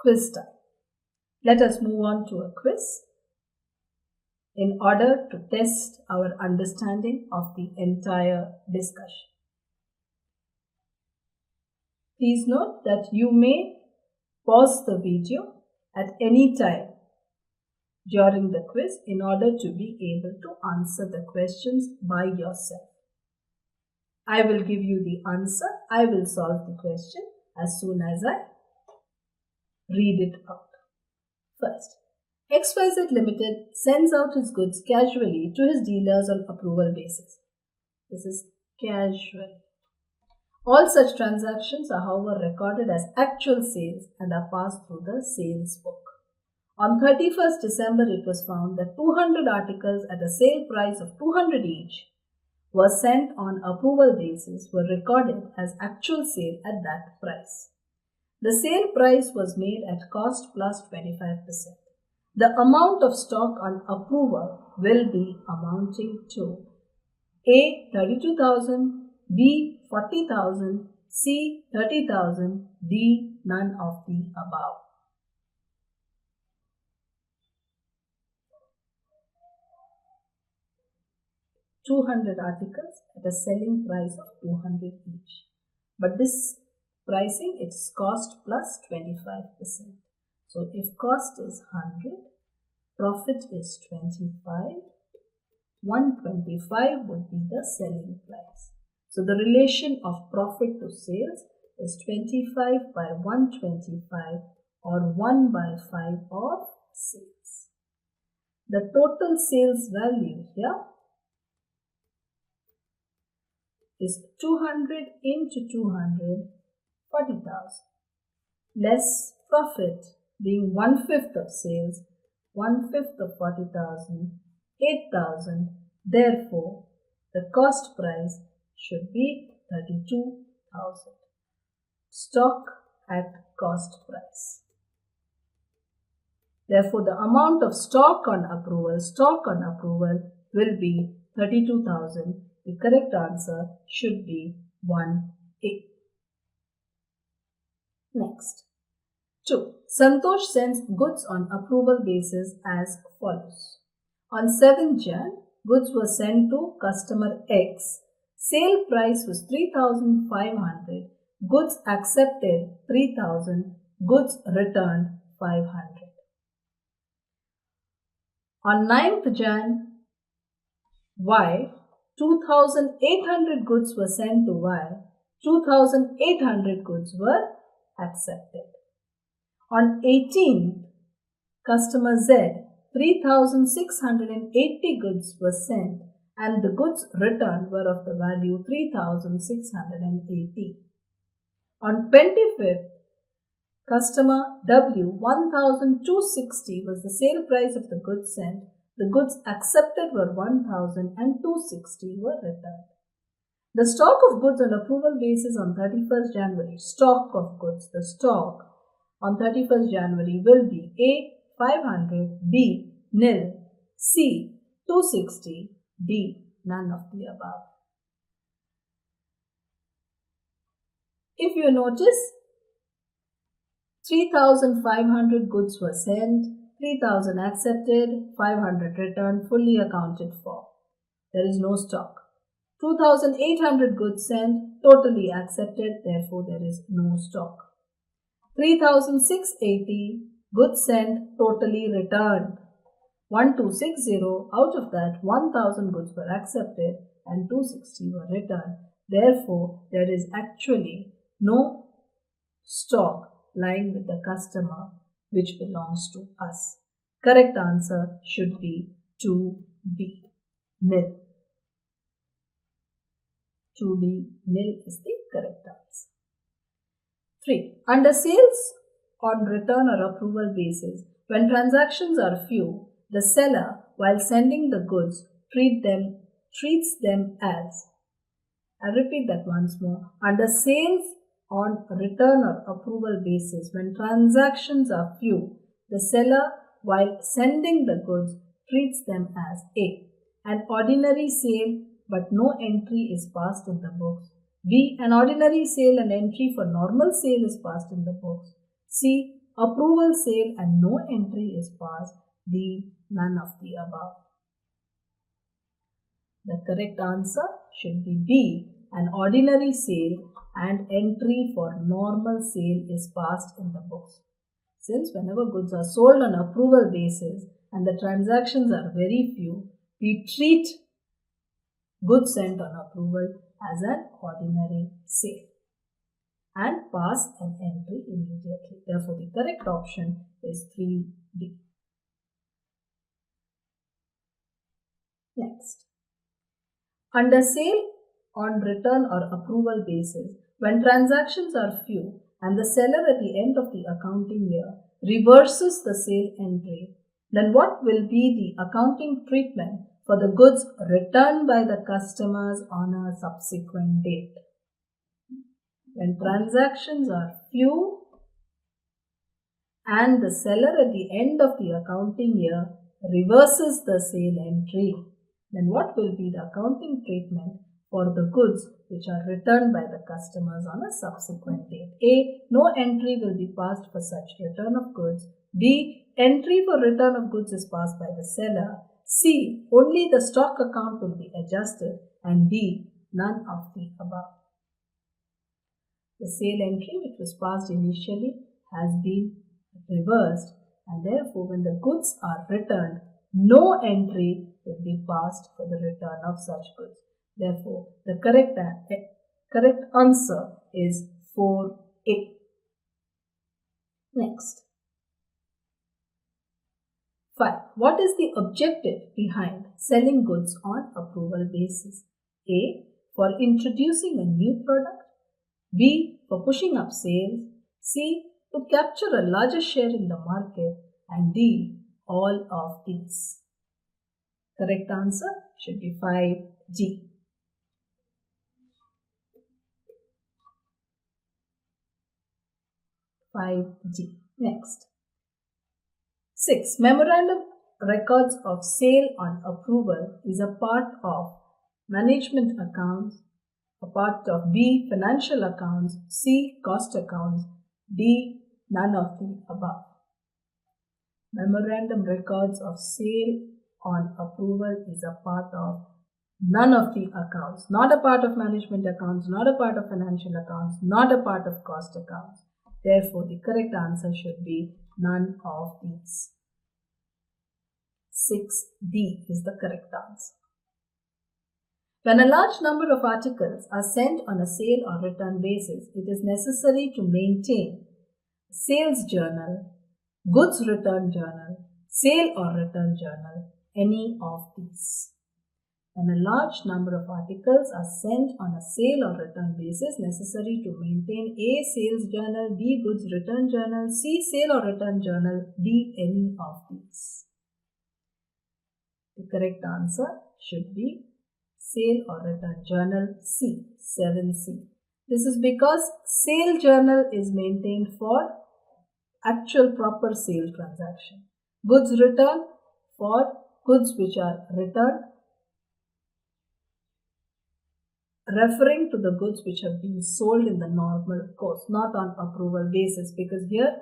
Quiz time. Let us move on to a quiz in order to test our understanding of the entire discussion. Please note that you may pause the video at any time during the quiz in order to be able to answer the questions by yourself. I will give you the answer. I will solve the question as soon as I read it out. First, XYZ Limited sends out his goods casually to his dealers on approval basis. This is casual. All such transactions are however recorded as actual sales and are passed through the sales book. On 31st December, it was found that 200 articles at a sale price of 200 each were sent on approval basis were recorded as actual sale at that price. The sale price was made at cost plus 25%. The amount of stock on approval will be amounting to A. 32,000, B. 40,000, C. 30,000, D. None of the above. $200 articles at a selling price of 200 each. But this pricing is cost plus 25%. So if cost is 100, profit is 25, 125 would be the selling price. So the relation of profit to sales is 25 by 125 or 1 by 5 of sales. The total sales value here is 200 into 200, 40,000, less profit being 1/5 of sales, 1/5 of 40,000, 8,000. Therefore, the cost price should be 32,000. Stock at cost price. Therefore, the amount of stock on approval will be 32,000. The correct answer should be 1A. Next. 2. Santosh sends goods on approval basis as follows. On 7th Jan, goods were sent to customer X. Sale price was 3,500. Goods accepted 3,000. Goods returned 500. On 9th Jan, Y, 2,800 goods were sent to Y. 2,800 goods were accepted. On 18th, customer Z, 3,680 goods were sent and the goods returned were of the value 3,680. On 25th, customer W, 1,260 was the sale price of the goods sent. The goods accepted were 1,000 and 260 were returned. The stock of goods on approval basis on 31st January, stock of goods, the stock on 31st January will be A, 500, B, nil, C, 260, D, none of the above. If you notice, 3,500 goods were sent, 3,000 accepted, 500 returned, fully accounted for. There is no stock. 2,800 goods sent, totally accepted, therefore there is no stock. 3,680 goods sent, totally returned. 1,260, out of that 1,000 goods were accepted and 260 were returned. Therefore, there is actually no stock lying with the customer which belongs to us. Correct answer should be 2B, nil. 2B, nil is the correct answer. 3. Under sales on return or approval basis, when transactions are few, the seller, while sending the goods, treats them as, I'll repeat that once more. Under sales on return or approval basis, when transactions are few, the seller, while sending the goods, treats them as A, an ordinary sale but no entry is passed in the books. B, an ordinary sale and entry for normal sale is passed in the books. C, approval sale and no entry is passed, D. None of the above. The correct answer should be B. An ordinary sale and entry for normal sale is passed in the books. Since whenever goods are sold on approval basis and the transactions are very few, we treat goods sent on approval as an ordinary sale and pass an entry immediately. Therefore, the correct option is 3D. Next. Under sale on return or approval basis, when transactions are few and the seller at the end of the accounting year reverses the sale entry, then what will be the accounting treatment for the goods returned by the customers on a subsequent date? When transactions are few and the seller at the end of the accounting year reverses the sale entry, then what will be the accounting treatment for the goods which are returned by the customers on a subsequent date? A. No entry will be passed for such return of goods. B. Entry for return of goods is passed by the seller. C. Only the stock account will be adjusted. And D. None of the above. The sale entry which was passed initially has been reversed, and therefore when the goods are returned, no entry will be passed for the return of such goods. Therefore, the correct answer is 4A. Next. 5. What is the objective behind selling goods on approval basis? A. For introducing a new product. B. For pushing up sales. C. To capture a larger share in the market. And D. All of these. Correct answer should be 5G. Next. 6. Memorandum records of sale on approval is a part of management accounts, a part of B. Financial accounts, C. Cost accounts, D. None of the above. Memorandum records of sale on approval is a part of none of the accounts, not a part of management accounts, not a part of financial accounts, not a part of cost accounts. Therefore, the correct answer should be none of these. 6D is the correct answer. When a large number of articles are sent on a sale or return basis, it is necessary to maintain sales journal, goods return journal, sale or return journal, any of these. When a large number of articles are sent on a sale or return basis, necessary to maintain A. Sales journal, B. Goods return journal, C. Sale or return journal, D. Any of these. The correct answer should be Sale or Return Journal, C. 7C. This is because sale journal is maintained for actual proper sale transaction. Goods return for goods which are returned, referring to the goods which have been sold in the normal course, not on approval basis, because here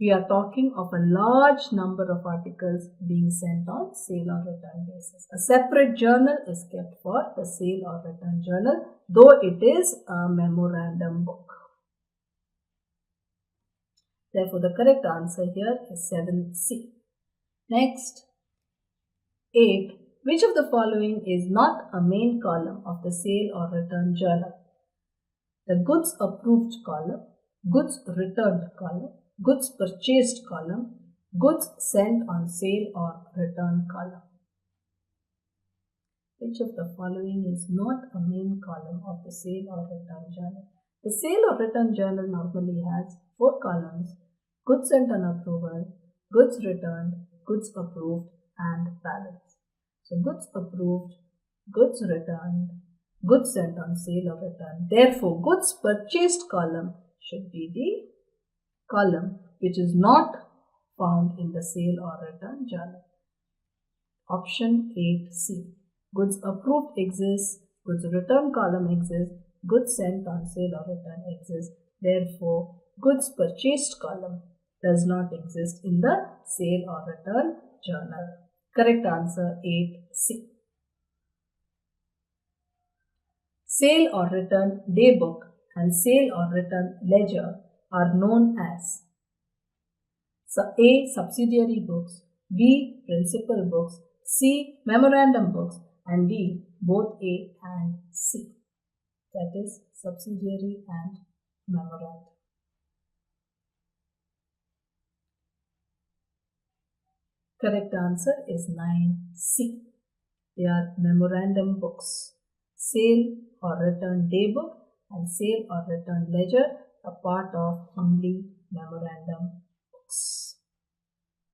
we are talking of a large number of articles being sent on sale or return basis. A separate journal is kept for the sale or return journal, though it is a memorandum book. Therefore, the correct answer here is 7C. Next, 8. Which of the following is not a main column of the sale or return journal? The goods approved column, goods returned column, goods purchased column, goods sent on sale or return column. Which of the following is not a main column of the sale or return journal? The sale or return journal normally has 4 columns: goods sent on approval, goods returned, goods approved, and balance. So goods approved, goods returned, goods sent on sale or return. Therefore, goods purchased column should be the column which is not found in the sale or return journal. Option 8C. Goods approved exists, goods return column exists, goods sent on sale or return exists. Therefore, goods purchased column does not exist in the sale or return journal. Correct answer 8C. Sale or return daybook and sale or return ledger are known as A. Subsidiary books, B. Principal books, C. Memorandum books, and D. Both A and C. That is subsidiary and memorandum. Correct answer is 9C. They are memorandum books. Sale or return daybook and sale or return ledger are part of only memorandum books.